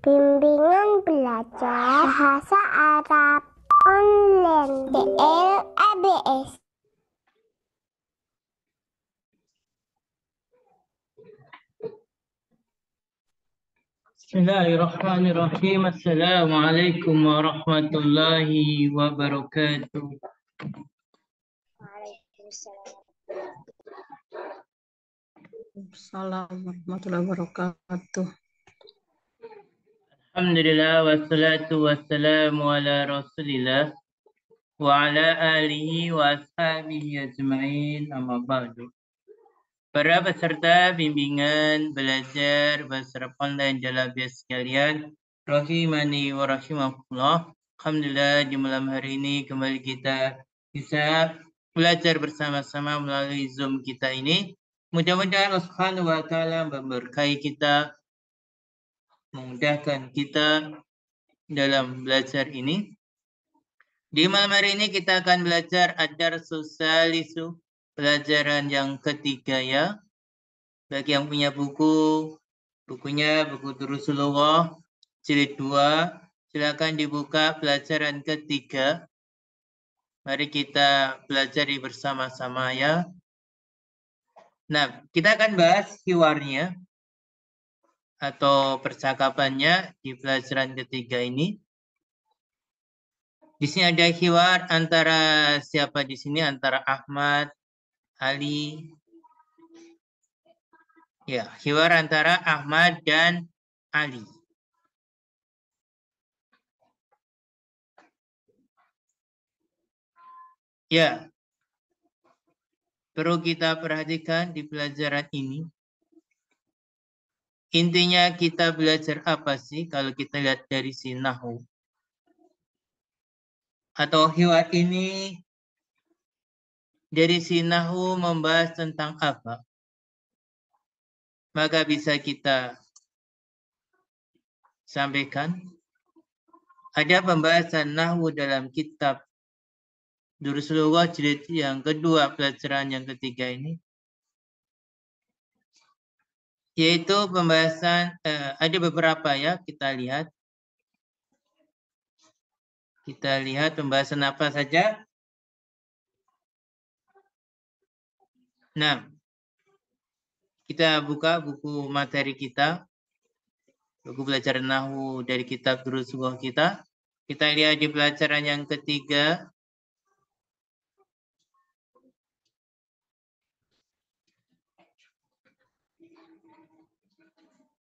Bimbingan belajar bahasa Arab online DLABS. Bismillahirrahmanirrahim. Assalamualaikum warahmatullahi wabarakatuh. Waalaikumsalam. Assalamualaikum warahmatullahi wabarakatuh. Alhamdulillah wassalatu wassalamu ala Rasulillah wa ala alihi wa ashabihi ajma'in, amma ba'du. Para peserta bimbingan belajar bahasa online Jalabias sekalian, rahimani wa rahimakumullah. Alhamdulillah di malam hari ini kembali kita bisa belajar bersama-sama melalui Zoom kita ini. Mudah-mudahan Allah Subhanahu wa taala memberkahi kita, memudahkan kita dalam belajar ini. Di malam hari ini kita akan belajar ad-darsus salisu, pelajaran yang ketiga ya. Bagi yang punya bukunya buku Rasulullah jilid 2, silakan dibuka pelajaran ketiga. Mari kita pelajari bersama-sama ya. Nah, kita akan bahas hiwarnya atau percakapannya di pelajaran ketiga ini. Di sini ada hiwar antara siapa di sini? Antara Ahmad, Ali. Ya, hiwar antara Ahmad dan Ali. Ya, perlu kita perhatikan di pelajaran ini. Intinya kita belajar apa sih kalau kita lihat dari si nahwu? Atau hiwar ini dari si nahwu membahas tentang apa? Maka bisa kita sampaikan. Ada pembahasan nahwu dalam kitab Rasulullah jilid yang kedua, pelajaran yang ketiga ini. Yaitu pembahasan, ada beberapa ya, kita lihat. Kita lihat pembahasan apa saja. Nah, kita buka buku materi kita. Buku belajar nahwu dari kitab Rasulullah kita. Kita lihat di pelajaran yang ketiga.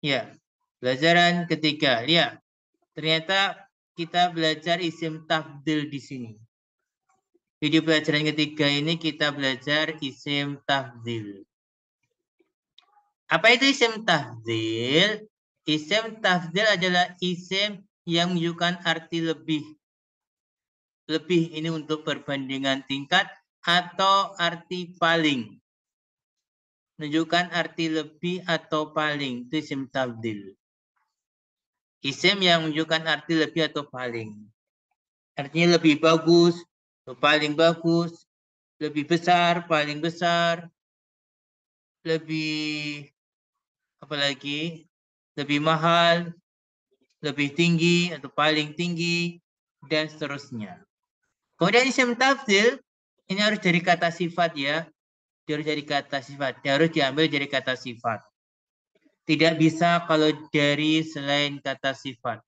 Ya, pelajaran ketiga. Lihat, ternyata kita belajar isim tafdil di sini. Di pelajaran ketiga ini kita belajar isim tafdil. Apa itu isim tafdil? Isim tafdil adalah isim yang menunjukkan arti lebih. Lebih ini untuk perbandingan tingkat atau arti paling. Menunjukkan arti lebih atau paling. Itu isim tafdil. Isim yang menunjukkan arti lebih atau paling. Artinya lebih bagus, atau paling bagus, lebih besar, paling besar, lebih apalagi, lebih mahal, lebih tinggi atau paling tinggi, dan seterusnya. Kemudian isim tafdil ini harus dari kata sifat ya. Harus dari kata sifat. Harus diambil dari kata sifat. Tidak bisa kalau dari selain kata sifat.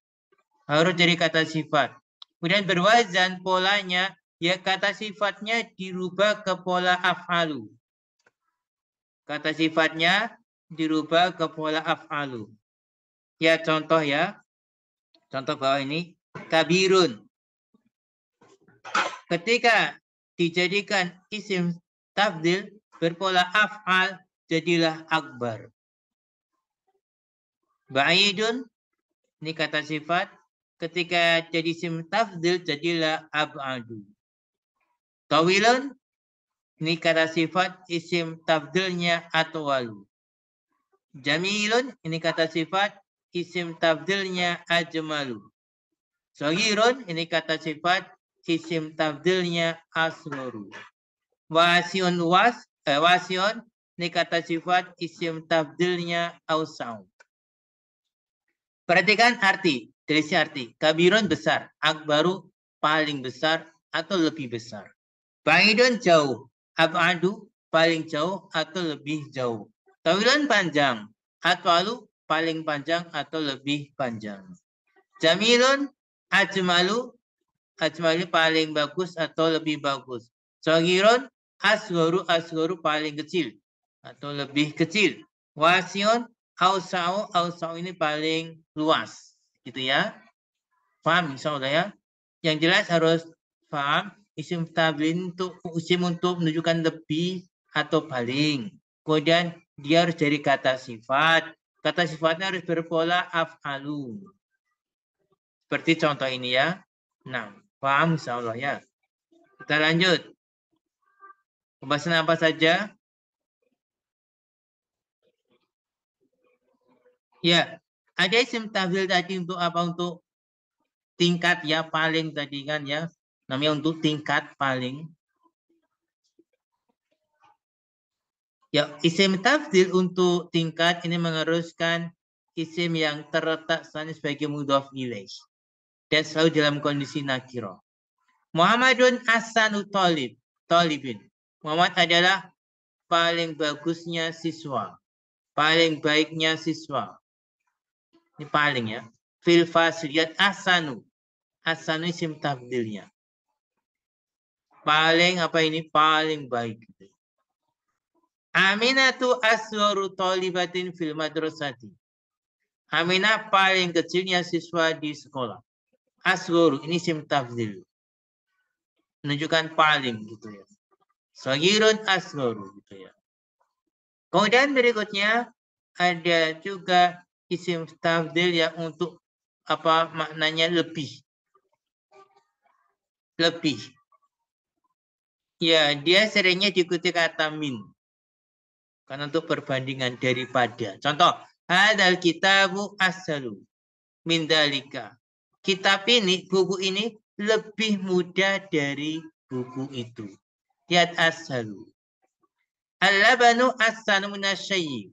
Harus dari kata sifat. Kemudian berwazan polanya, ya kata sifatnya dirubah ke pola af'alu. Kata sifatnya dirubah ke pola af'alu. Ya contoh ya. Contoh bawah ini. Kabirun. Ketika dijadikan isim tafdil berpola af'al, jadilah akbar. Ba'idun, ini kata sifat. Ketika jadi isim tafdil, jadilah ab'adu. Tawilun, ini kata sifat, isim tafdilnya atwalu. Jamilun, ini kata sifat, isim tafdilnya ajmalu. Sohirun, ini kata sifat, isim tafdilnya asgharu. Wasion, Ini kata sifat isim tabdilnya ausau. Perhatikan arti, dari si arti. Kabirun besar, akbaru paling besar atau lebih besar. Ba'idun jauh, ab'adu paling jauh atau lebih jauh. Tawilun panjang, atwalu paling panjang atau lebih panjang. Jamilun ajmalu, ajmalu paling bagus atau lebih bagus. Shagirun asgharu paling kecil atau lebih kecil. Wasiun ausau ini paling luas, gitu ya. Paham insyaallah ya. Yang jelas harus paham isim tabdil untuk isim untuk menunjukkan lebih atau paling. Kemudian dia harus dari kata sifat. Kata sifatnya harus berpola af'alu. Seperti contoh ini ya. Nah, paham insyaallah ya. Kita lanjut. Pembahasan apa saja? Ya, ada isim tabdil tadi untuk apa? Untuk tingkat ya, paling tadi kan ya. Namanya untuk tingkat paling. Ya, isim tabdil untuk tingkat ini mengharuskan isim yang terletak sebagai mudhof ilaih dan selalu dalam kondisi nakiro. Muhammadun ahsanu talibin. Muhammad adalah paling bagusnya siswa, paling baiknya siswa. Ini paling ya. Fil fasiliyat ahsanu. Ahsanu isim tabdilnya. Paling apa ini? Paling baik. Aminatu aswaru talibatin fil madrasati. Aminah paling kecilnya siswa di sekolah. Aswaru ini isim tabdil. Menunjukkan paling gitu ya. Sagirun aswaru gitu ya. Kemudian berikutnya ada juga isim tabdil yang untuk apa maknanya lebih. Lebih. Ya, dia seringnya diikuti kata min. Karena untuk perbandingan daripada. Contoh, hadal kitabu ashalu min dalika. Kitab ini, buku ini lebih mudah dari buku itu. Lihat ashalu. Al-labanu ahsanu minasyayyi.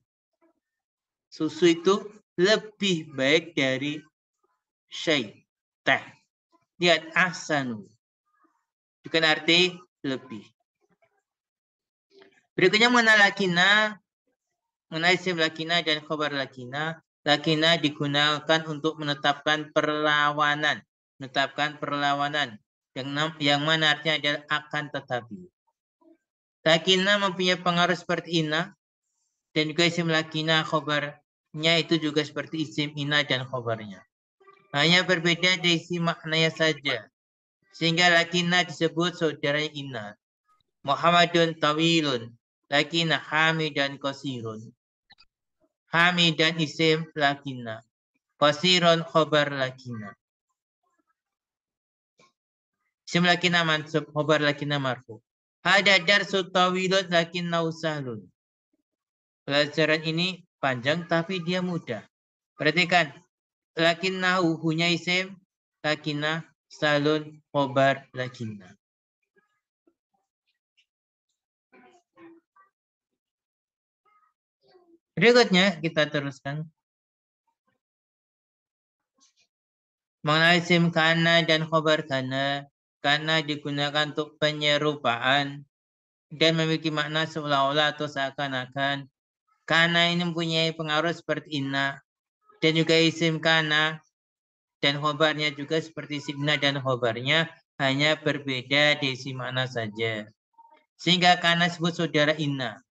Susu itu lebih baik dari syai, teh. Lihat ahsanu. Bukan arti lebih. Berikutnya mengenai lakina, mengenai isim lakina dan khobar lakina. Lakina digunakan untuk menetapkan perlawanan. Menetapkan perlawanan. Yang mana artinya adalah akan tetapi. Lakina mempunyai pengaruh seperti ina. Dan juga isim lakina khobarnya itu juga seperti isim ina dan khobarnya. Hanya berbeda dari isi maknanya saja. Sehingga lakina disebut saudaranya ina. Muhammadun tawilun. Lakina hamidan qasirun. Hamidan isim lakina. Qasirun khobar lakina. Isim lakina mansub, khobar lakina marfu. Hada darsu tawilun lakinna usahlun. Pelajaran ini panjang tapi dia mudah. Perhatikan. Lakinna hunya isim. Lakina salun khobar lakina. Berikutnya kita teruskan. Mengenai isim kana dan khobar kana. Kana digunakan untuk penyerupaan dan memiliki makna seolah-olah atau seakan-akan. Kana ini mempunyai pengaruh seperti inna. Dan juga isim kana dan khobarnya juga seperti isim inna dan khobarnya. Hanya berbeda di isim makna saja. Sehingga kana disebut saudara inna.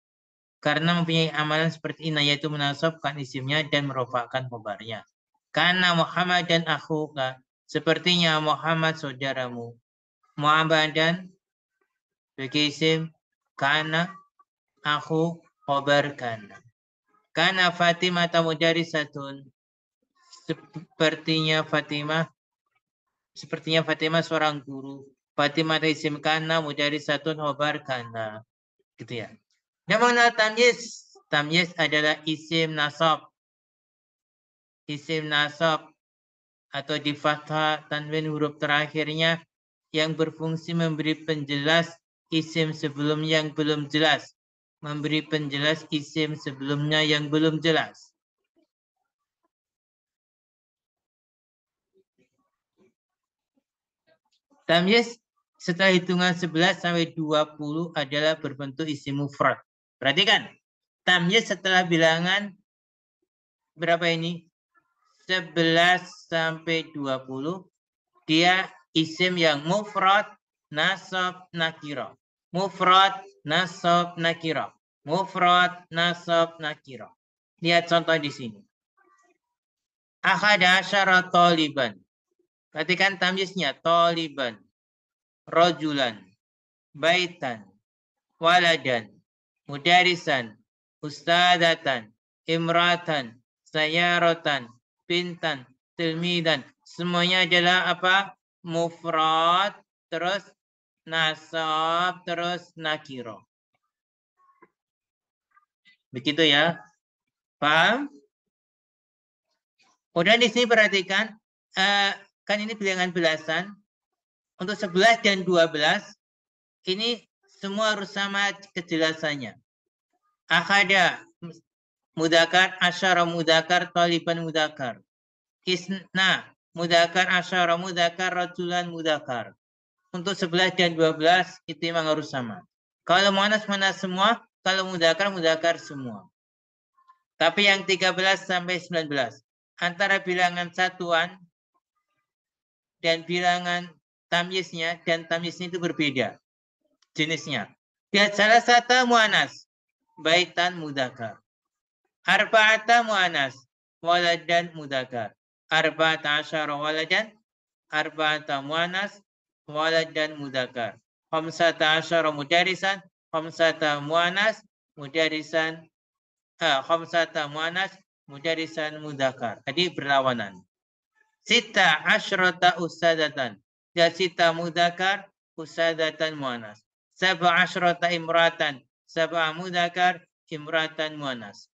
Karena mempunyai amalan seperti inna, yaitu menasabkan isimnya dan merofakkan khobarnya. Kana Muhammad dan akhuka. Sepertinya Muhammad saudaramu. Muhammadan sebagai isim kana akhu khobar kana. Kana Fatimah mudarisatun. Sepertinya Fatimah seorang guru. Fatimah isim kana mudarisatun khobar kana. Gitu ya. Namanya tamyiz. Tamyiz adalah isim nasab. Isim nasab atau di fathah tanwin huruf terakhirnya yang berfungsi memberi penjelas isim sebelum yang belum jelas. memberi penjelas isim sebelumnya yang belum jelas. Tamyiz setelah hitungan 11 sampai 20 adalah berbentuk isim mufrad. Perhatikan, tamyiz setelah bilangan berapa ini? 11 sampai 20 dia isim yang mufrad, nasab, nakirah. Mufrad, nasab, nakirah. Mufrad, nasab, nakirah. Lihat contoh di sini. Akhada asyara taliban. Perhatikan tamyiznya. Taliban, rajulan, baitan, waladan, mudarisan, ustadatan, imratan, sayaratan, bintan, tilmidan. Semuanya adalah apa? Mufrad, terus nasab, terus nakiro. Begitu ya. Paham? Kemudian di sini perhatikan, kan ini bilangan belasan. Untuk 11 dan 12, ini semua harus sama kejelasannya. Akhada mudakar, asyara mudakar, taliban mudakar. Isna mudakar, asyara mudakar, rajulan mudakar. Untuk 11 dan 12 itu memang harus sama. Kalau muannas semua, kalau mudakar semua. Tapi yang 13 sampai 19 antara bilangan satuan dan bilangan tamyiznya dan tamyiznya itu berbeda jenisnya. Lihat salah satu muannas, baitan mudakar. Arba'ata muannas, waladan mudakar. Arba'ata asyara waladan, arba'ata muannas, waladan mudakar. Khamsata asyara mudarisan, khamsata muannas, mudarisan, khamsata muannas, mudarisan mudakar. Jadi berlawanan. Sita asyrata usadatan. Dan sita mudakar, usadatan muannas. Sab'a asyrata imratan. Sab'a mudakar, imratan muannas.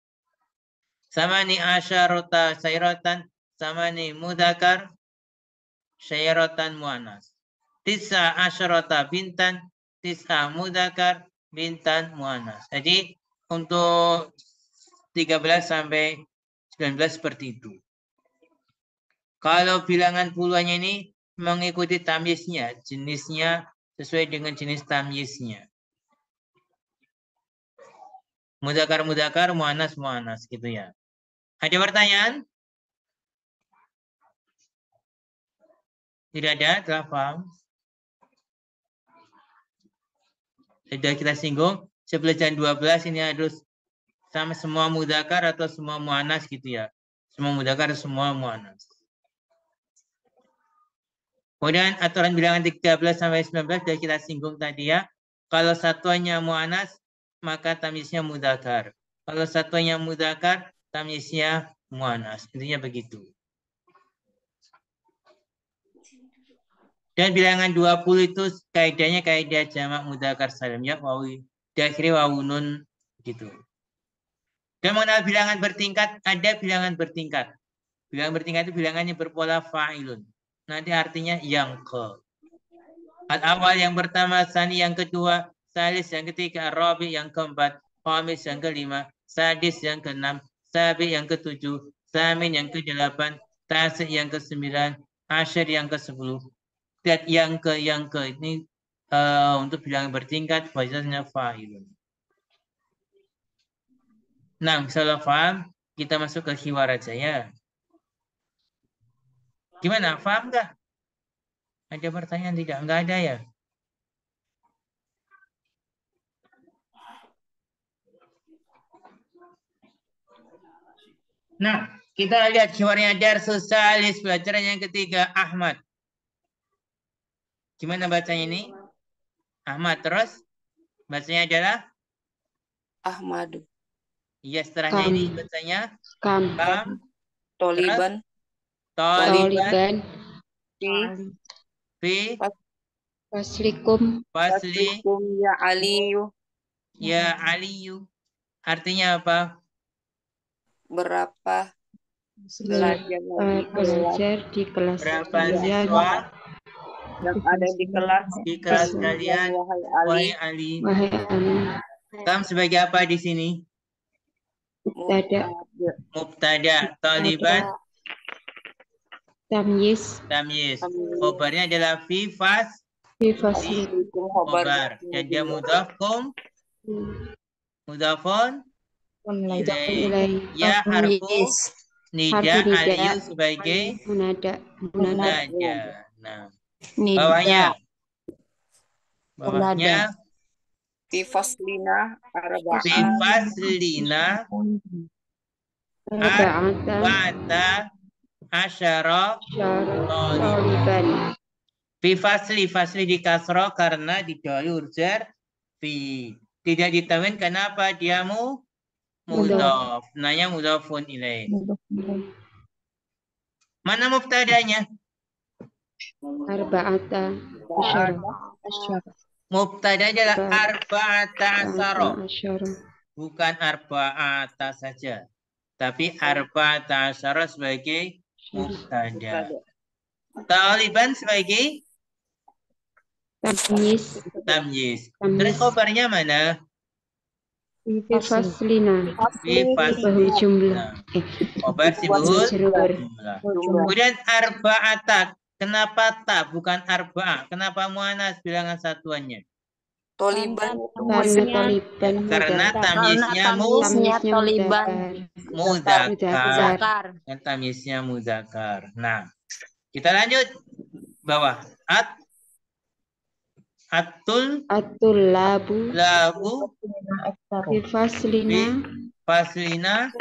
Samani asyarata sayratan. Samani mudakar, sayratan muannas. Tisa asyrata bintan. Tisa mudakar, bintan muannas. Jadi untuk 13 sampai 19 seperti itu. Kalau bilangan puluhannya ini mengikuti tamyiznya, jenisnya sesuai dengan jenis tamyiznya. Mudakar, muannas gitu ya. Ada pertanyaan? Tidak ada, telah paham? Sudah kita singgung, 11 dan 12 ini harus sama semua mudakar atau semua muannas gitu ya. Semua mudakar, semua muannas. Kemudian aturan bilangan 13 sampai 19 sudah kita singgung tadi ya. Kalau satuannya muannas, maka tamyiznya mudakar. Kalau satuannya mudakar, tamyiznya muannas. Intinya begitu. Dan bilangan 20 itu kaidahnya kaidah jamak mudakar salim ya, wawi diakhiri wawunun gitu. Dan mengenal bilangan bertingkat, ada bilangan bertingkat. Bilangan bertingkat itu bilangannya berpola fa'ilun. Nanti artinya yang ke. Al-awal yang pertama, sani yang kedua, salis yang ketiga, rabi yang keempat, khamis yang kelima, sadis yang keenam, sabi yang ketujuh, samin yang kedelapan, tasik yang kesembilan, asyir yang ke-10. Lihat yang ke ini untuk bilangan bertingkat bahasanya fa'ilun. Nah, misalnya paham, kita masuk ke hiwar aja ya. Gimana? Paham nggak? Ada pertanyaan tidak? Nggak ada ya? Nah, kita lihat hiwarnya Darsus Salis, pelajaran yang ketiga, Ahmad. Gimana bacanya ini? Ahmad, terus? Bacanya adalah? Ahmad. Iya, setelahnya ini bacanya? Kam. Toliban. Toliban. Fi. Faslikum. Faslikum ya Aliyu. Ya Aliyu. Artinya apa? Berapa belajar di kelas berapa kalian siswa yang ada di kelas kalian, wahai Ali. wahai Ali Tam sebagai apa di sini? Mubtada. Mubtada. Taliban Tamyiz. tamyiz. Khobarnya adalah fi fas Fi fasli. khobar. Dan dia mudhafkum mudhafun ilaih. Ya harfu nida Harfu nida. aliyu sebagai Munada. munada. Nah, bawahnya Fi faslina fi arba'ah faslina Arba'ata. arba'ata asyara Taliban. fi fasli di kasroh karena didahului urjar fi. Tidak ditanwin kenapa dia mudhaf. Nanya mudhafun ilaih. Mana mubtadanya? Arba'ata. Mubtada adalah arba'ata asyara. Asyara. Bukan arba'ata saja. Tapi arba'ata asyara sebagai mubtada. Taliban sebagai Tamyiz. tamyiz. Terus khobarnya mana? Fi faslina. Fi Bahul jumlah. Khobar sibuk Majrur. jumlah. Kemudian arba'ata. Kenapa tak bukan arba'ah? Kenapa muannas bilangan satuannya? Toliban Taliban. Karena tamyiznya Taliban. mudzakkar. Dan tamyiznya mudzakkar. Nah, kita lanjut bawah. Atul labu. Fi faslina. Faslina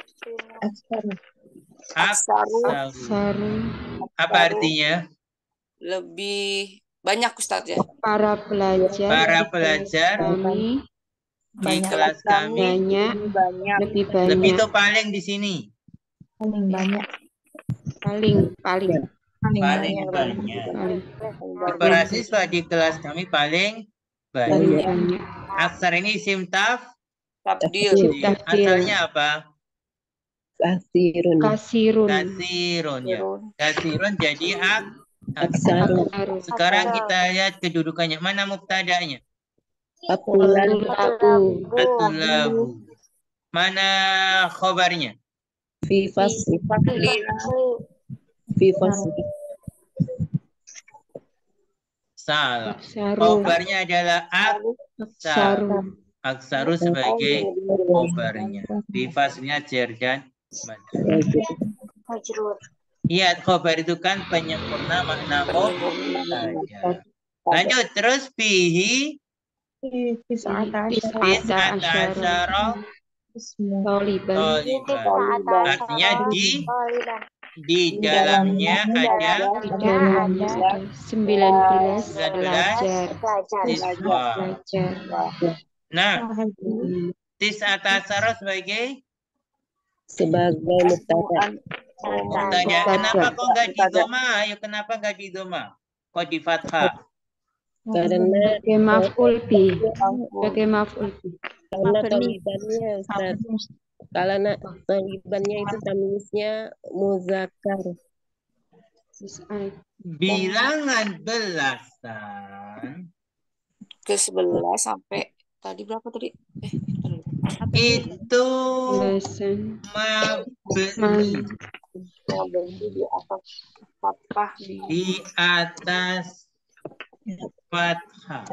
Aksaru. apa artinya? lebih banyak Ustadz ya. Para pelajar. Kami Di kelas kami Banyak. lebih lebih banyak. itu paling di sini. Paling. Paling banyak. Para siswa di kelas kami paling banyak. Aksar ini isim Tabdil. asalnya apa? Kasirun. Kasirun ya. Kasirun jadi aksaru. Sekarang kita lihat kedudukannya. Mana mubtadanya? Atulabu. Mana khobarnya? Fi fasli. Salah. Aksaru. Khobarnya adalah aksaru. Aksaru sebagai khobarnya. Di fasnya jar dan Majrur. iya, khobar itu kan penyempurna makna mubtada. Lanjut terus fihi Tis'ata asyara Taliban. Taliban. Artinya di dalamnya ada Di dalamnya ada 19 19 siswa. pelajar. Nah, tis'ata asyara sebagai Mubtada. mubtada. Kenapa kok nggak di doma? Ayo, kenapa nggak di doma? Kok di fathah? Karena Sebagai maf'ul bi. karena talibannya Ustaz. Karena talibannya itu tamyiznya muzakkar. Bilangan belasan Ke-11 sampai tadi berapa tadi? itu Belasan. mabni Di atas fathah. di atas fathah.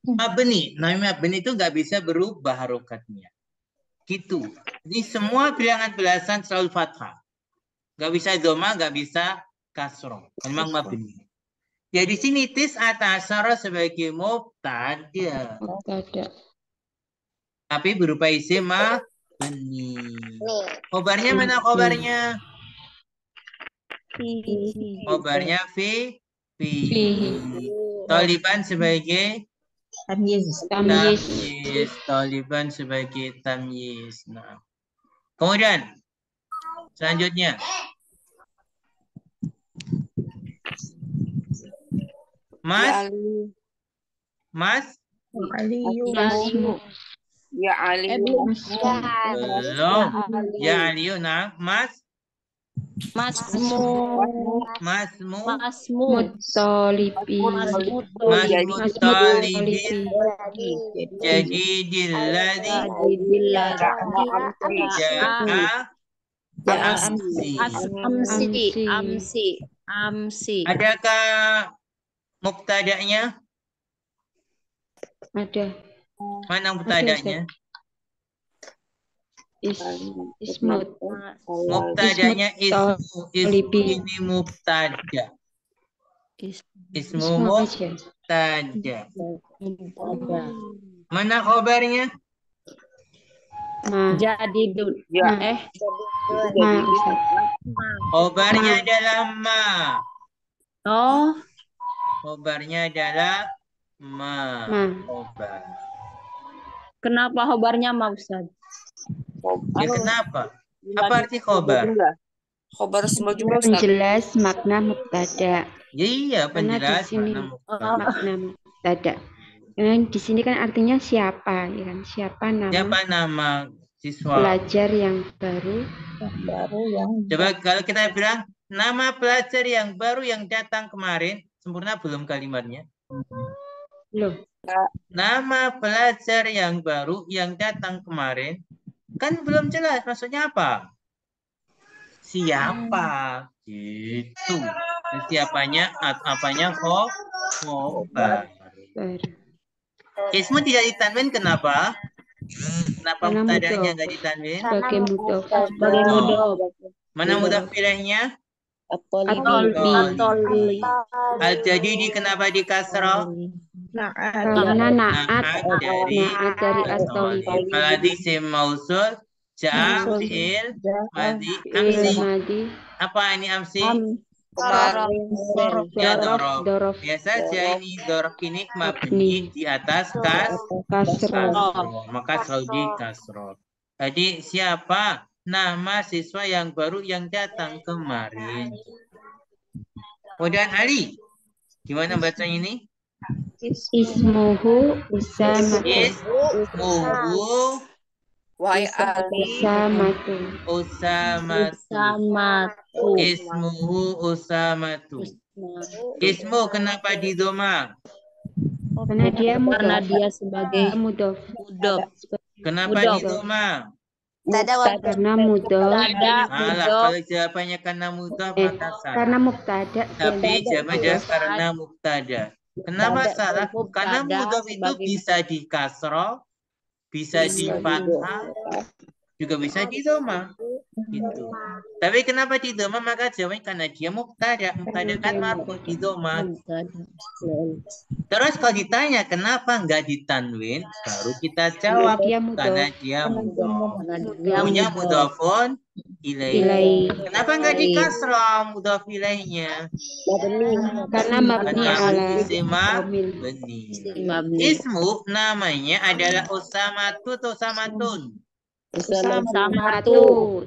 Mabni, namanya mabni itu nggak bisa berubah harokatnya. Gitu. Ini semua bilangan belasan selalu fathah. Nggak bisa doma, nggak bisa kasroh. Memang mabni. Ya di sini tis'ata asyara sebagai mubtada. Tapi berupa isim mabni. Khobarnya mana khobarnya? Khobarnya fi. Taliban sebagai Tamyiz. Taliban sebagai tamyiz. Nah. Kemudian selanjutnya Mas Ya Ali. belum. Ya Aliyu, nah Mas Masmu. Masmu. Masmu. Mutolibi. Masmutolibin. Jadi dilladzi ja'a amsi. Adakah mubtada'nya? Ada. Mana mubtada'nya? Ismut. Mubtada'nya ismu. Libi. Ini mubtada. Ismu Ismu aja. mubtada. Mana khobarnya? Ma. Jadi Ma, Ustaz. Khobarnya adalah ma. Oh, Khobarnya adalah ma. Ma. Khobar. kenapa khobarnya ma, Ustaz? Ya kenapa? Apa arti khobar? Khobar semua jumlah Ustaz. Penjelas makna mubtada. Ya, iya, Karena di penjelas sini makna mubtada. makna mubtada. Di sini kan artinya siapa, ya kan? Siapa nama Siapa nama siswa? pelajar yang baru? Coba kalau kita bilang nama pelajar yang baru yang datang kemarin, sempurna belum kalimatnya? Loh, Nama pelajar yang baru yang datang kemarin, kan belum jelas maksudnya apa? Siapa? Gitu. Siapanya atau apanya khobar. baru. Ismu tidak ditanwin kenapa? Kenapa Karena mubtada'nya mudhof. nggak ditanwin? Sebagai mudhof. Sebagai Oh. mudhof. Mana mudhof ilaihinya? Atoli. Al-jadidi kenapa di kasroh? Karena naat dari atolibi. Al-adi sim mausul ja fi'il madi Fi'il amsi. madi. Apa ini amsi? Kemarin. Ya Dorof. dorof. Dorof. Biasa saja ini dorof ini mabni di atas Kasroh. kasroh. Maka selalu di kasroh. Jadi siapa nama siswa yang baru yang datang kemarin? Kemudian Ali. Gimana baca ini? Ismuhu Usamatu. Ismuhu Wahai Ali. Usamatu. Ismuhu Usamatu. Ismu kenapa di doma? Karena dia Karena mudhof. dia sebagai Mudhof. mudhof. Kenapa Mudhof. di doma? Karena mudhof. Salah. Kalau jawabannya karena mudhof maka salah. Karena mubtada. Tapi jawabannya karena mubtada. Kenapa salah? Karena mudhof itu bisa di kasroh, bisa di fathah, juga bisa di doma. Gitu. Tapi kenapa di doma? Maka jawabannya karena dia mubtada. Mubtada kan marfu di doma. Terus kalau ditanya kenapa nggak ditanwin, baru kita jawab Dia mudhof. karena dia mudhof. Dia Punya mudhof. mudhofun ilaih. Ilai. Kenapa nggak di kasroh mudhof ilaihnya? Karena mabni ala Isma domil. benih. Mabni. Ismu namanya adalah Usamatu atau Samatun. Samatu.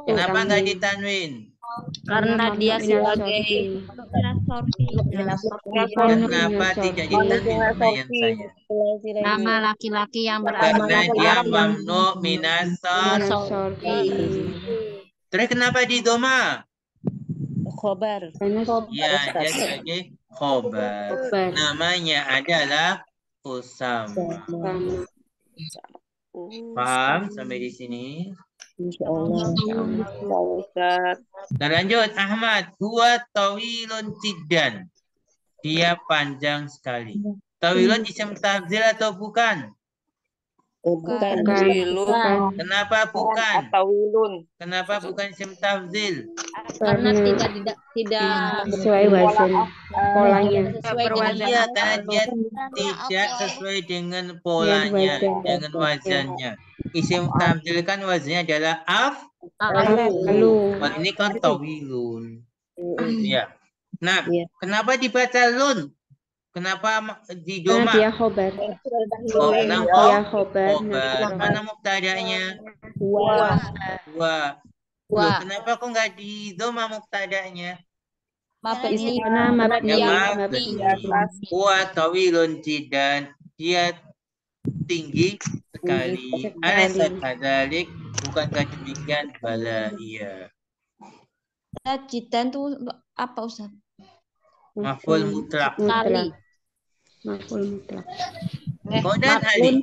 Kenapa nggak ditanwin? Karena dia sebagai Kenapa tidak ditanwin? Pertanyaan saya. nama laki-laki yang Karena dia mamnu minasor. Terus kenapa di doma? khobar. Ya, dia sebagai khobar. Namanya adalah Usama. Paham sampai di sini? Kita lanjut. Ahmad. Huwa tawilun jiddan. Dia panjang sekali. Tawilun isim tafdhil atau bukan? Bukan. Kenapa bukan? Tawilun. Kenapa bukan isim tafdhil? Karena tidak Sesuai wazan polanya. Iya, karena dia tidak sesuai dengan polanya, dengan wazannya. Isim tafdhil kan wazannya adalah Lalu. Wal ini kan tawilun. Ya. Nah, kenapa dibaca lun? Kenapa di Karena doma? dia khobar. Oh, karena Dia khobar. khobar. Mana mubtada'nya? Wa. Loh, kenapa kok nggak di doma mubtada'nya? Karena mabni. Huwa tawilun jiddan. Dia tinggi sekali. Alaysa kadzalik? Bukankah demikian? Bala, iya. Jidan tuh apa Ustaz? Maf'ul mutlak. Kali. Maf'ul mutlak. Kemudian Ali.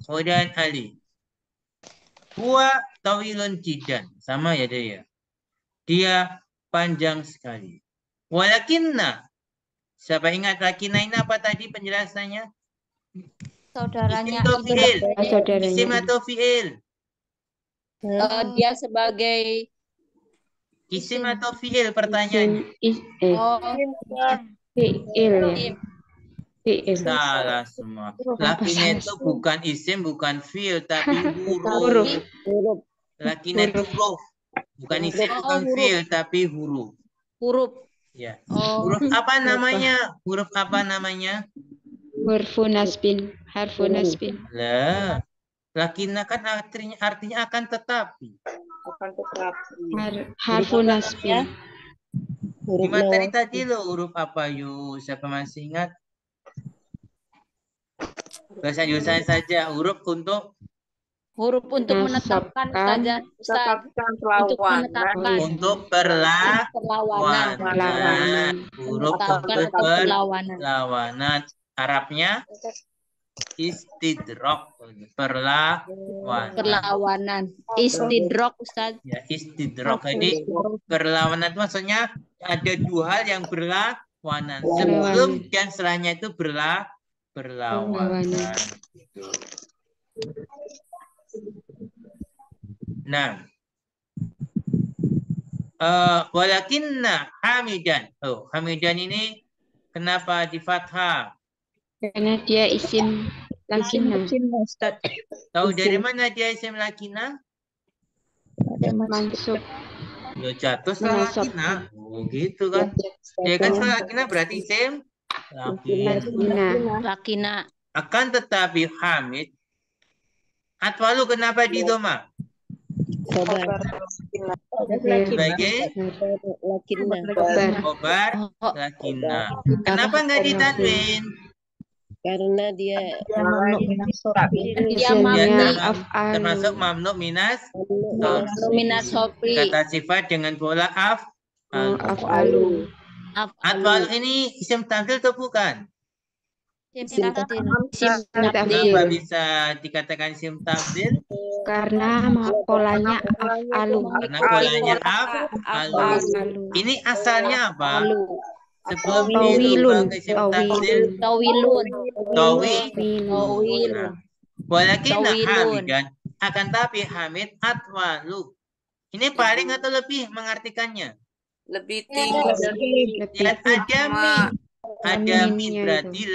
Kemudian Ali. Huwa tawilun jiddan. Sama ya dia. Dia panjang sekali. Walakinna. Siapa ingat lakinna ini apa tadi penjelasannya? Saudaranya Isim atau fi'il? Saudaranya. Isim atau fi'il? dia sebagai Isim atau fi'il pertanyaannya? Fi'il ya. Fi'il. Salah semua. Lakinnya itu bukan isim, bukan fi'il, tapi huruf. Lakinnya itu huruf. Bukan isim, bukan fi'il, tapi huruf. huruf. Ya. Huruf apa namanya? Huruf apa namanya? Harfu nasbin. Harfu nasbin. Lah. Lakinnya kan artinya akan tetapi. Harfu nasbin. Di materi tadi lo huruf apa yuk? Siapa masih ingat? Bahasa Indonesia saja huruf untuk menetapkan saja Ustaz. Untuk menetapkan untuk perlawanan. huruf Menetapkan untuk atau perlawanan. perlawanan. Arabnya istidrok, Perlawanan. Istidrok Ustaz. Ya, istidrok. Jadi perlawanan itu maksudnya ada dua hal yang berlawanan. Sebelum dan setelahnya itu berlawanan. Gitu. Nah, walakinna hamidan. Oh, hamidan ini kenapa di fathah? Karena dia isim lakinah. Tahu dari mana dia isim lakinah? Mansub. Ya jatuh setelah lakinah. Oh gitu kan. Ya kan setelah lakinah berarti isim lakinah. Lakinah. Akan tetapi hamid atwalu kenapa di doma? Sebagai khobar lakinah. Kenapa nggak ditanwin? Karena dia termasuk mamnu minas sopri. kata sifat dengan pola Af'alu. atwalu ini isim tafdil atau bukan? Isim Kenapa bisa dikatakan isim tafdil? Karena polanya af'alu. Karena polanya af'alu. Ini asalnya apa? Sebelum dirubah ke isim tafdil Tawilun. Nah, walakin hamidan akan tapi hamid atwalu. Ini paling atau lebih mengartikannya? Lebih tinggi. Ya, ada min berarti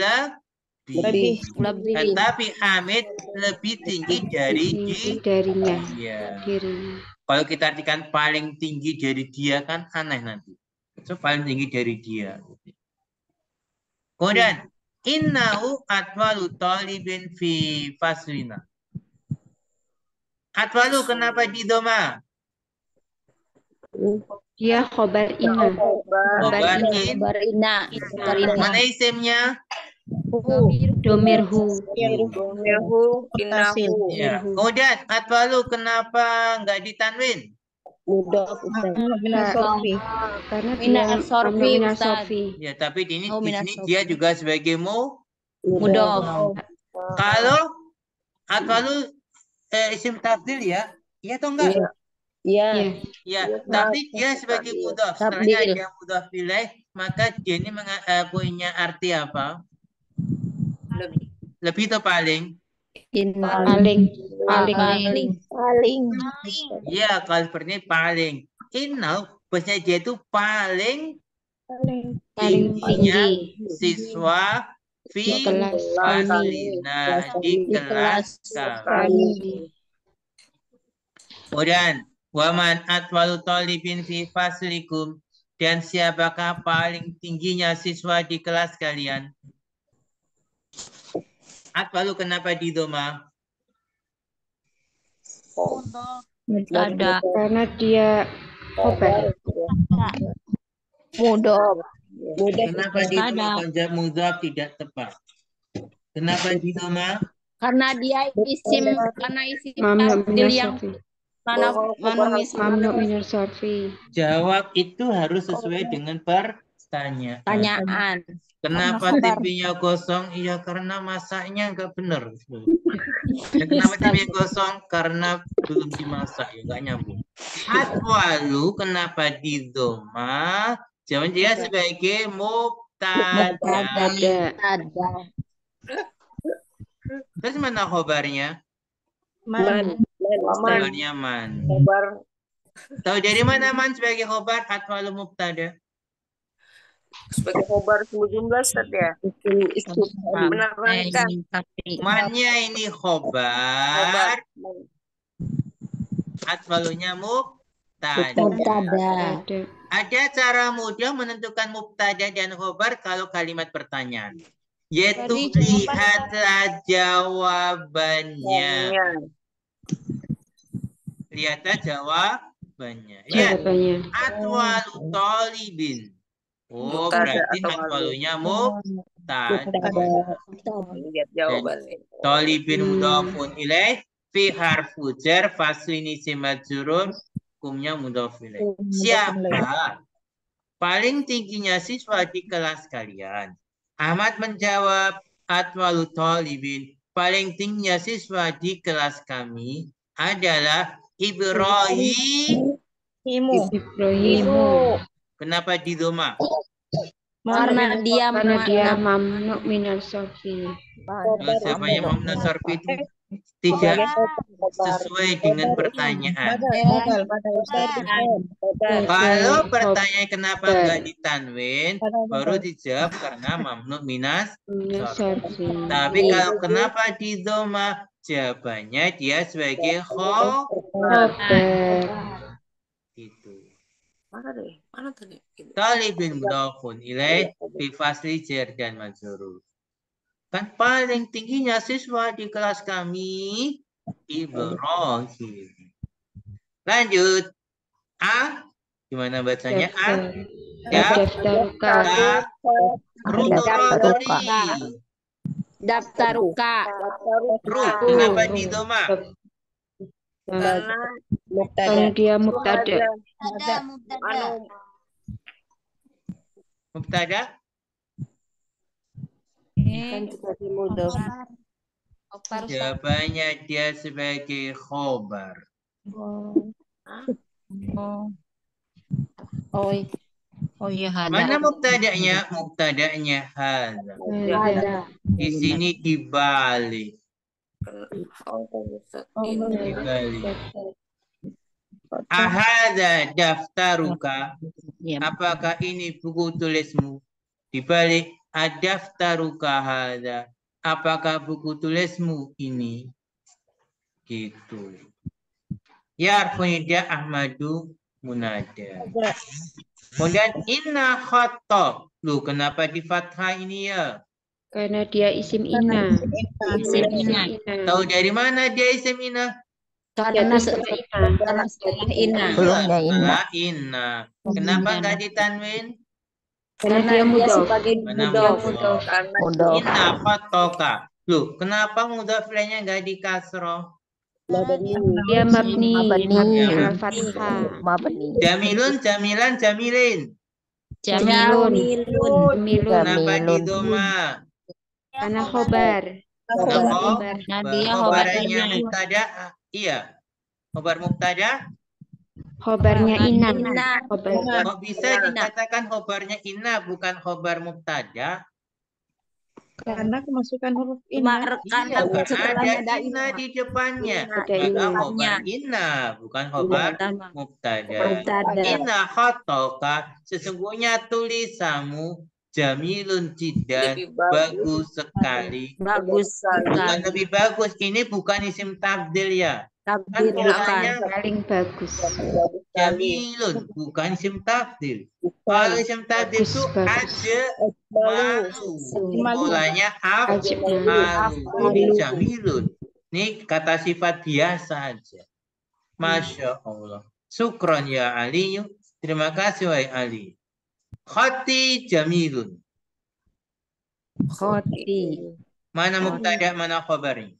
lebih. Tetapi hamid lebih tinggi dari darinya. Ya. Dirinya. Kalau kita artikan paling tinggi dari dia kan aneh nanti. So, paling tinggi dari dia. Kemudian innahu atwalu talibin fi faslina. Atwalu kenapa di doma? Dia khobar ina. Khobar Ina. Mana isimnya? Domirhu. Ya. Kemudian atwalu kenapa nggak ditanwin? Karena Minas sorfi, Minas Ustaz. sorfi. Ya, tapi di sini Minas dia juga sebagai Mudof. Kalau atwalu isim tafdil ya? Iya atau enggak? Iya. Ya, tapi dia sebagai mudhaf. Setelahnya ada mudhaf ilaih, maka dia ini punya arti apa? Lebih atau paling? Paling. Ya, kalau seperti ini paling. Innau, bosnya dia itu paling tingginya siswa fi faslina di kelas kami. Kemudian waman atwalu talibin fi faslikum, dan siapakah paling tingginya siswa di kelas kalian? Atwalu kenapa di doma? Ada. Karena dia khobar. Mudof. Kenapa di doma konjak mudhaf tidak tepat? Kenapa di doma? Karena dia isim tafdil yang Mana Kalau mana khobar harus misalnya Mamnu minal sorfi. Jawab itu harus sesuai dengan pertanyaan. pertanyaan. Kenapa TV-nya kosong? Iya karena masaknya nggak benar. Dan kenapa TV-nya kosong? Karena belum dimasak, ya nggak nyambung. Atwalu kenapa di doma? Jawaban dia sebagai mubtada. Ada. Ada. Terus mana khobarnya? Man. Ustaz. Khobarnya man. khobar Tahu dari mana man sebagai khobar? Atwalu mubtada. sebagai khobar semua jumlah Ustaz ya. Menerangkan Mannya ini khobar. khobar. Atwalunya mubtada. Ada. Ada. Ada cara mudah menentukan mubtada dan khobar kalau kalimat pertanyaan. Yaitu lihatlah jawabannya. Ya. Lihatlah jawabannya. Ya, Jawabannya. atwalu tolibin. Oh, Mubtada berarti atau atwalunya mubtada. Lihat jawabannya. Tolibin mudhafun ilaih fi harfu jar faslini majrur hukumnya mudhaf ilaih. Siapa paling tingginya siswa di kelas kalian? Ahmad menjawab, atwalu tolibin. Paling tingginya siswa di kelas kami adalah Ibrahim. Ibrahimu. Kenapa di doma? Karena dia Karena dia mamnu minal sorfi. Siapa yang mamnu sarfi itu tidak sesuai dengan pertanyaan. Kalau pertanyaan kenapa nggak ditanwin, baru dijawab karena mamnu minas Minal sarfi. sorfi. Tapi kalau kenapa di doma, jawabannya dia sebagai khobar. Khobar. Gitu. Mana deh? Mana tadi? Talibin mudhafun ilaih fi fasli jar dan majrur. Kan paling tingginya siswa di kelas kami Ibrahim. Lanjut. A. Gimana bacanya? A. Daftaruka. Rutoli. daftaruka. Ru. Kenapa di doma? Karena dia mubtada. Anu Mubtada. Jawabannya dia sebagai khobar. Oh iya ada. Mana mubtada'nya? Mubtada'nya hadza. Ada. Di sini dibalik. ini. Dibalik. Ahadza daftaruka. Iya. Apakah ini buku tulismu? Dibalik adaftaruka hadza. Apakah buku tulismu ini? Gitu. Ya dia Ahmadu munada. Kemudian inna khatta. Loh, kenapa di fathah ini ya? Karena dia isim ina. Isim ina. Tahu dari mana dia isim ina? Karena Setelah setelah ina. Setelah inna. Kenapa nggak ditanwin? Karena dia mudhof. sebagai Mudhof. Karena Inna khattaka. Loh, kenapa mudhof lainnya nggak di kasroh? Dia mabni. Mabni. Ala fathah. Jamilun, jamilan, jamilin. Jamilun. Jamilun. Kenapa di doma? Karena khobar. Kenapa? Nah, dia Khobarnya khobarnya. mubtada. Iya. Khobar mubtada. Khobarnya ina. Ina. Khobar. Kok bisa dikatakan khobarnya inna bukan khobar mubtada? Karena kemasukan huruf Cuma ina. karena Iya, setelahnya ada ada inna ina. di depannya. Ada Maka inna. khobar inna bukan khobar mubtada. Mubtada. Inna khataka, sesungguhnya tulisanmu jamilun jiddan, Lebih bagus sekali. Bagus Bukan sekali. lebih bagus, ini bukan isim tabdil ya. Tabir bukan. Tulisannya Paling bagus. jamilun, bukan isim tabdil. Kalau isim tabdil Bagus, itu bagus. aja malu. Mulanya Ajib malu. Ini jamilun. Ini kata sifat biasa aja. Masya Allah. Syukron ya Ali. Terima kasih wahai Ali. Khati jamilun. Khoti. Mana mubtada, mana khabarnya?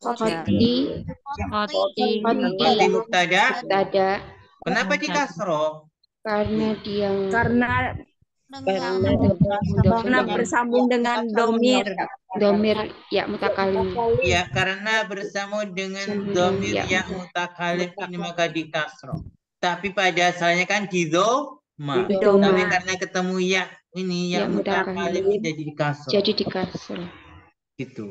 Khoti. Khoti mubtada. Mubtada. Kenapa di kasroh? Karena dia Karena bersambung dengan domir. domir ya mutakalim. Ya, karena bersambung dengan domir yang mutakalim ini maka di kasroh. Tapi pada asalnya kan di doma. Doma. Tapi karena ketemu ya ini Ya, yang mutakalim. mutakalim jadi di kasroh. Jadi di kasroh. Gitu.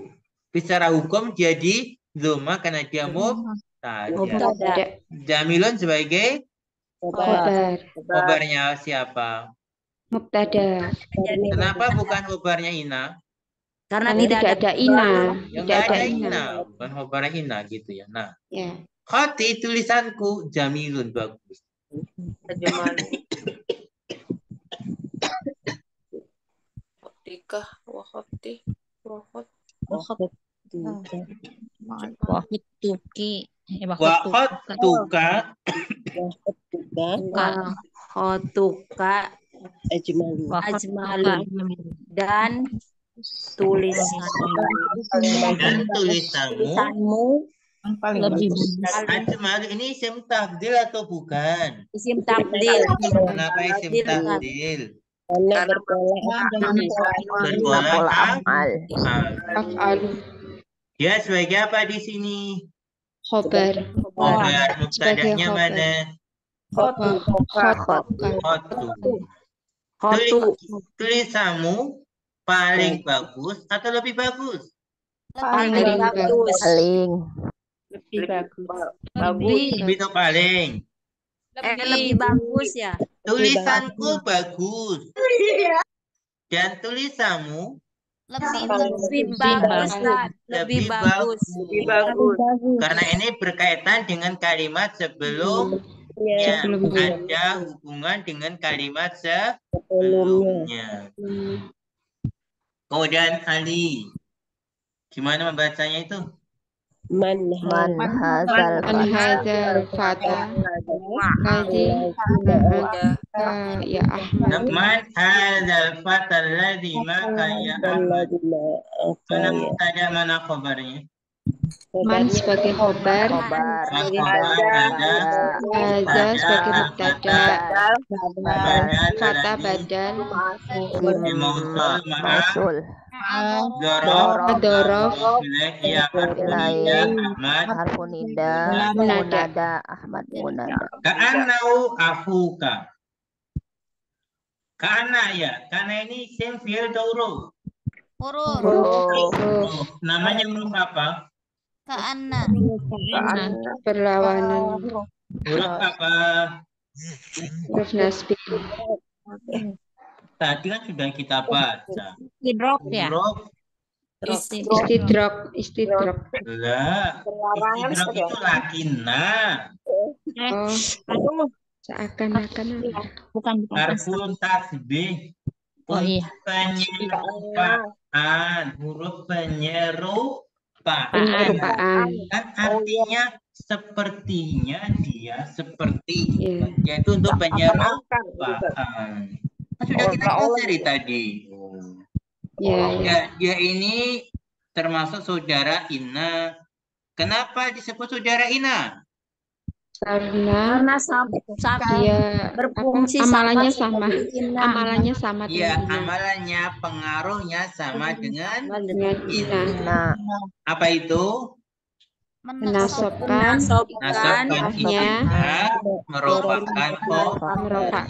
Secara hukum jadi doma karena dia mubtada. Mubtada. Jamilun sebagai Khobar. khobarnya siapa? Mubtada. Kenapa bukan khobarnya Ina? Karena Karena tidak ada ina. Ya, Tidak nggak ada ada ina. Ina. Bukan khobarnya Ina gitu ya. Nah, Ya. khoti tulisanku jamilun bagus. Khotikah, wakhoti, wakhot. Wahutuki. Wa khotuka Khotuka Ajmalu. ajmalu. Dan tulisanmu Yang paling lebih bagus. Ajmalu ini isim tafdil atau bukan? isim tabdil. Kenapa isim tafdil? Karena berpola Berpola amal. Af'alu. Ya, sebagai apa di sini? Khobar. Khobar. Sebagai Mubtada'nya khobar. mana? Khotuka. Khotu. Tulisanmu paling bagus atau lebih bagus? Paling bagus. Lebih bagus. Lebih atau paling? Lebih bagus ya. Tulisanku bagus. Dan tulisanmu Lebih bagus, Ustaz. Lebih bagus. karena ini berkaitan dengan kalimat sebelumnya. Ada hubungan dengan kalimat sebelumnya. Kemudian Ali. Gimana membacanya itu? Man hazal Man hadzal fata. Ladzi ma'aka ya Ahmad. Man hadzal fatal ladzi maka ya Ahmad. Mana mubtada mana khabarnya? Man sebagai khobar. Khobar ada Hadza sebagai mubtada. Fata badal. mausul ma'a Dorof Dorof. ya Ahmad Munada. Ahmad Munada. ka'annau afuka. Karena ya, karena ini isim fi'il atau huruf. Namanya huruf apa? Berlawanan. Huruf apa? Huruf nasbi. Tadi kan sudah kita baca. Hidrop ya. Huruf Istidrok. Istidrok. lah. Istidrak itu lakinna. Oh. Seakan-akan apa? Bukan. Harful tasbih. Oh iya. Huruf penyerupaan. Penyerupaan. Kan artinya sepertinya dia seperti. Ya. Yaitu untuk penyerupaan. Kan sudah kita pelajari tadi. Ya, ya. Dia ini termasuk saudara Ina. Kenapa disebut saudara Ina? Karena sama dia berfungsi amalannya sama sama. seperti Ina. Amalannya sama Ya, dengan Ina. amalannya, pengaruhnya sama dengan Dengan Ina. apa itu? Menasobkan Nasabkan Nasabnya. Ina merupakan merupakan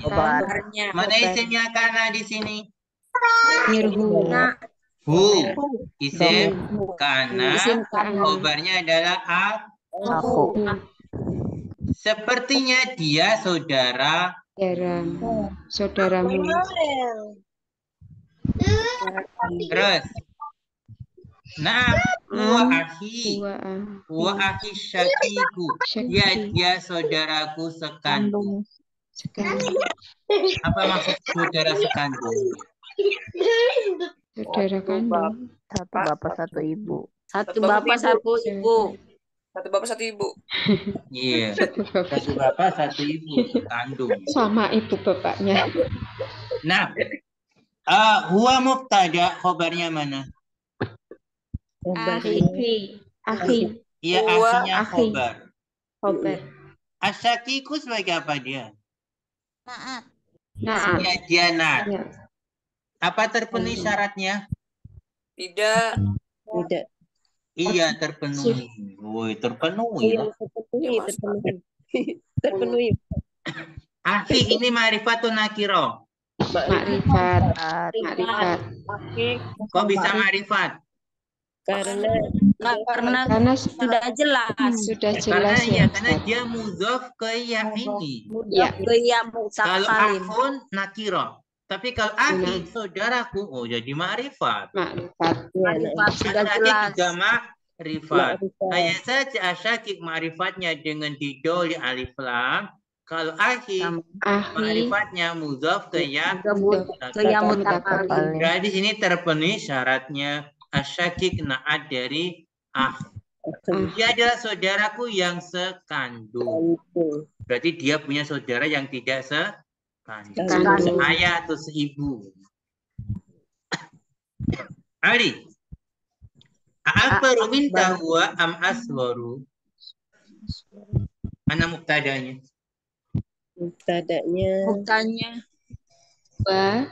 Mana isimnya karena di sini? mirhu. Hu. Isim karena Isim kana. khobarnya adalah aku. Sepertinya dia saudara. Saudaramu. Terus. Nah, wa akhi. Wa akhi syakiku. Dia saudaraku sekandung. Apa maksud saudara sekandung? Saudara kandung. Satu bapak satu ibu. Satu bapak satu ibu. Satu bapak satu ibu. Iya. Satu bapak satu ibu sekandung. Sama ibu bapaknya. Nah, huwa mubtada, khobarnya mana? Akhi. Akhi. Iya, Huwa akhinya akhi. khobar. Khobar. Asyakiku sebagai apa dia? Naat. Naam. Ya, dia naat. Ya. Apa terpenuhi syaratnya? tidak. Tidak. Iya, terpenuhi. Woi, terpenuhi loh. Terpenuhi. Akhi ini ma'rifatun nakiro. Makrifat. Makrifat. Kok bisa ma'rifat? Karena Sudah jelas. sudah Karena jelas ya. karena dia mudhof ke ya ini. Ya. Gaya Kalau mutakalim. akhun nakiro. Tapi kalau akhi saudaraku, oh jadi ma'rifat. Makrifat. Marifat sudah Asyakik jelas. juga ma'rifat. Hanya saja asyakik ma'rifatnya dengan didoli alif lam. Kalau akhi Akhi. ma'rifatnya mudhof ke ya. Gaya mutakalim. Berarti sini terpenuhi syaratnya asyakik naat dari dia adalah saudaraku yang sekandung. Berarti dia punya saudara yang tidak sekandung. Seayah atau seibu. Ali. Akbaru minta huwa am aswaru. Mana muktadanya? Bukannya. Wa.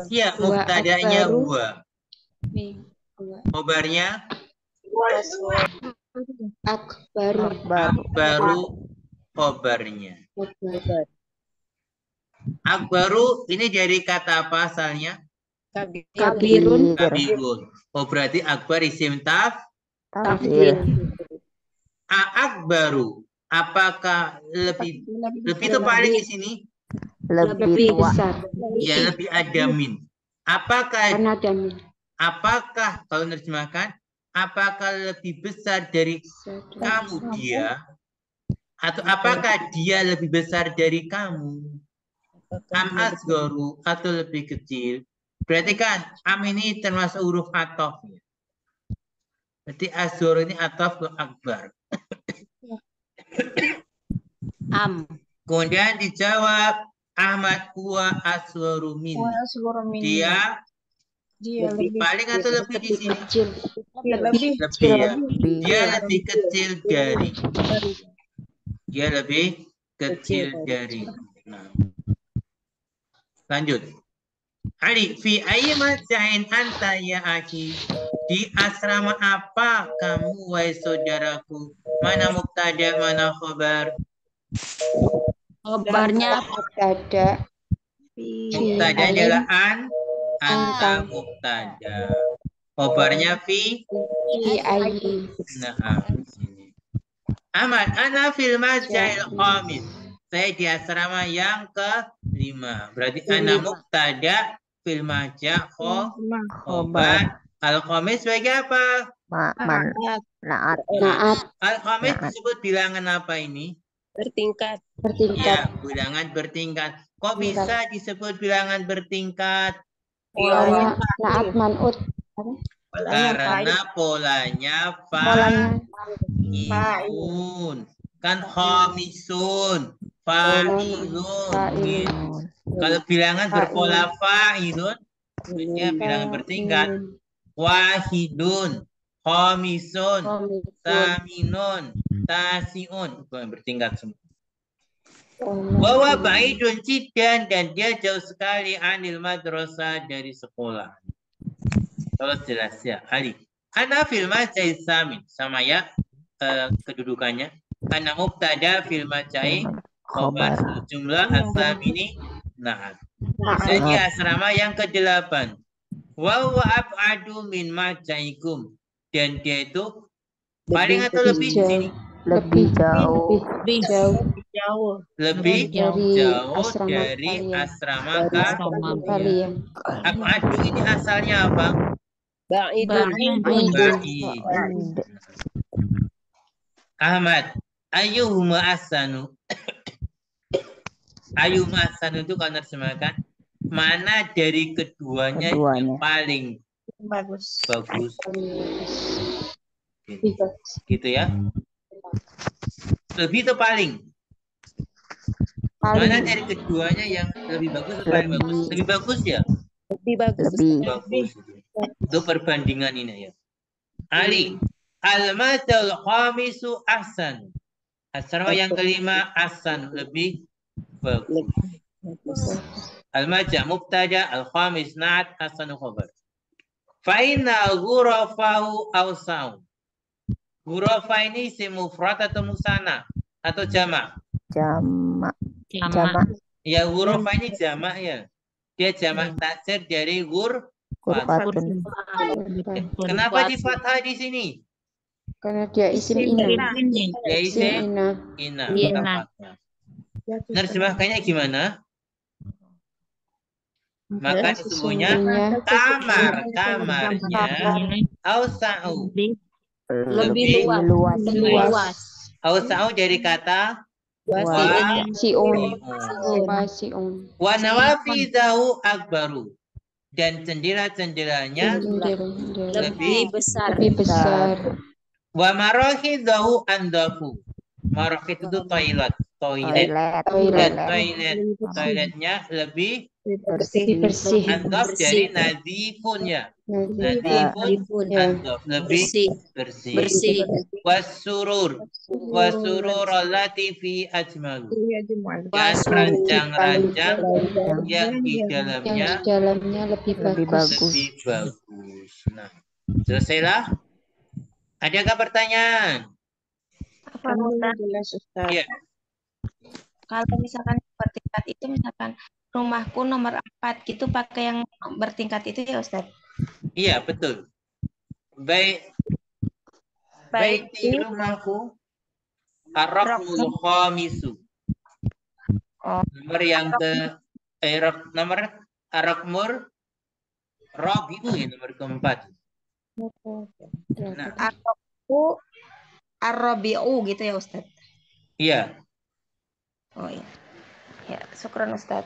Iya, Huwa muktadanya akbaru. huwa. Nih. Wa. Khobarnya Akbaru. akbaru khobarnya. Akbar. Akbaru ini dari kata apa asalnya? Kabirun. Kabirun. Oh berarti akbar isim Tafdil. akbaru. Apakah lebih itu paling di sini? Lebih besar. Ya lebih ada min. Apakah Karena ada min. apakah kalau menerjemahkan apakah lebih besar dari kamu dia atau apakah dia lebih besar dari kamu? Am asgoru atau lebih kecil. Berarti kan am ini termasuk huruf atof. Berarti asgoru ini atof ke akbar. Am. Kemudian dijawab Ahmad huwa asgoru min. Dia paling atau lebih di sini? Kecil. Lebih ya. Dia lebih kecil dari. Dia lebih kecil dari. Nah. Lanjut. Ali, fi ayyi masja'in anta ya akhi? Di asrama apa kamu wahai saudaraku? Mana mubtada, mana khobar? Khobarnya Mubtada. Mubtada adalah anta mubtada. Khobarnya fi. Fi ayyi. Nah, sini. Ahmad, ana fil masja'il khamis. Saya di asrama yang ke-5. Berarti ana mubtada fil masja' khobar. Al-khamis sebagai apa? Naat. Al-khamis disebut bilangan apa ini? Bertingkat. Ya, bilangan bertingkat. Kok bisa disebut bilangan bertingkat? Naat man'ut. Karena polanya fa'ilun. Kan khamisun, fa'ilun. Kalau bilangan berpola fa'ilun, maksudnya bilangan bertingkat. Wahidun, khamisun, saminun, tasiun. Bukan bertingkat semua. Wawa ba'idun jiddan dan dia jauh sekali anil madrasah dari sekolah. Kalau jelas ya, Ali. Ana fil masjid samin sama ya kedudukannya. Ana mubtada fil masjid khobar jumlah as-samini na'at. Saya di asrama yang ke-8. Wa huwa ab'adu min masjidikum dan dia itu paling atau lebih di sini? Lebih jauh. Lebih Dari jauh asrama dari kalian. asrama Kalian. ab'adu ini asalnya apa? Ba'idun. Ba'id. Ahmad, ayyuhuma ahsanu. Ayyuhuma ahsanu itu kalau terjemahkan mana dari keduanya yang paling bagus. Gitu ya. Lebih atau paling? Mana dari keduanya yang lebih bagus atau paling bagus? Lebih bagus ya? Lebih bagus. Bagus. Itu perbandingan ini ya. Ali, Al-matal khamisu ahsan. Asal yang kelima ahsan, lebih bagus. Al-maja mubtada, al-khamis na'at, ahsanu khabar. Fa'inna ghurafahu awsa'u. Ghurafa ini isim mufrad atau musanna atau jamak? Jamak. Jamak. Jamak. Ya, ghurafa ini jamak ya. Dia jamak taksir dari Ghurfatun. Kenapa di fathah di sini? Karena dia isim ina. Ya Isim isim ina. ina. Ina. maka fathah. Nerjemahkannya gimana? Maka sesungguhnya kamarnya ausa'u. Lebih luas. luas. Ausa'u dari kata Siun. wasi'un. Wa nawafidahu akbaru. Dan jendela-jendelanya Lebih besar. Lebih besar. wa marahidahu andafu. Marahid itu toilet. Toiletnya lebih Lebih bersih. andaf dari nadifun ya. Nadifun Ya. andaf lebih bersih. Wasurur allati fi ajmalu. Dan ranjang-ranjang yang di Yang dalamnya di dalamnya lebih bagus. lebih bagus. Nah, selesailah. Adakah pertanyaan? Jelas Ustaz. Iya. Kalau misalkan bertingkat itu misalkan rumahku nomor 4 gitu pakai yang bertingkat itu ya Ustaz. Iya, betul. Baiti rumahku ar-raqmul khamisu. Nomor yang nomor ar-raqmur rabi'u ya, nomor keempat. Nah, Aku Ar-Rabi'u gitu ya Ustaz. iya. Oh iya. Ya, syukran Ustaz.